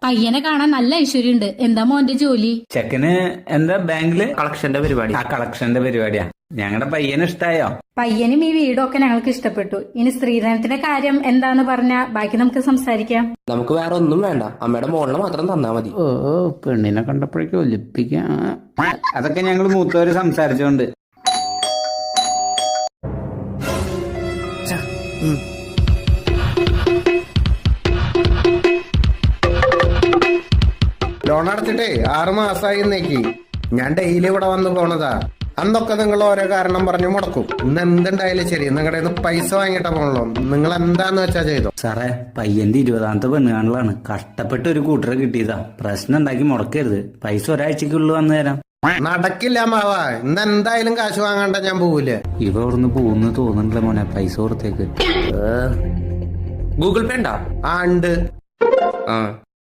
പയ്യനെ കാണാൻ നല്ല ഐശ്വര്യമുണ്ട്. എന്താ മോന്റെ ജോലി? ചെക്കന് എന്താ ബാങ്കില് കളക്ഷന്റെ പരിപാടി. കളക്ഷന്റെ പരിപാടിയാ. ഞങ്ങളുടെ പയ്യന് ഇഷ്ടായോ? പയ്യനും ഈ വീടൊക്കെ ഞങ്ങൾക്ക് ഇഷ്ടപ്പെട്ടു. ഇനി സ്ത്രീധനത്തിന്റെ കാര്യം എന്താന്ന് പറഞ്ഞാ ബാക്കി നമുക്ക് സംസാരിക്കാം. നമുക്ക് വേറെ ഒന്നും വേണ്ട, അമ്മയുടെ മോളിനെ മാത്രം തന്നാ മതി. ഓ പെണ്ണിനെ കണ്ടപ്പോഴേക്കും ഒലിപ്പിക്കാം. അതൊക്കെ ഞങ്ങൾ മൂത്തവര് സംസാരിച്ചോണ്ട്. ലോൺ അടച്ചിട്ടേ 6 മാസമായി. ഞാൻ ഡെയിലി ഇവിടെ വന്ന് പോണതാ. അന്നൊക്കെ നിങ്ങൾ ഓരോ കാരണം പറഞ്ഞു മുടക്കും. ഇന്ന് എന്തുണ്ടായാലും ശരി നിങ്ങളുടെ പൈസ വാങ്ങിയിട്ടാ പോണല്ലോ. നിങ്ങൾ എന്താന്ന് വെച്ചാ ചെയ്തോ. സാറേ, പയ്യന്റെ 20ാമത്തെ പെണ്ണുകാണലാണ്. കഷ്ടപ്പെട്ട് ഒരു കൂട്ടരെ കിട്ടിയതാ. പ്രശ്നം ഉണ്ടാക്കി മുടക്കരുത്. പൈസ ഒരാഴ്ചക്കുള്ളിൽ വന്നു തരാം. നടക്കില്ല മാവാ. ഇന്ന് എന്തായാലും കാശ് വാങ്ങാണ്ട ഞാൻ പോവില്ല. ഇവ ഇവിടുന്ന് പോകുന്നു തോന്നുന്നില്ല മോനെ. പൈസ കൊടുത്തേക്ക്. ഗൂഗിൾ പേ ഉണ്ടോ? ഉണ്ട്. ആ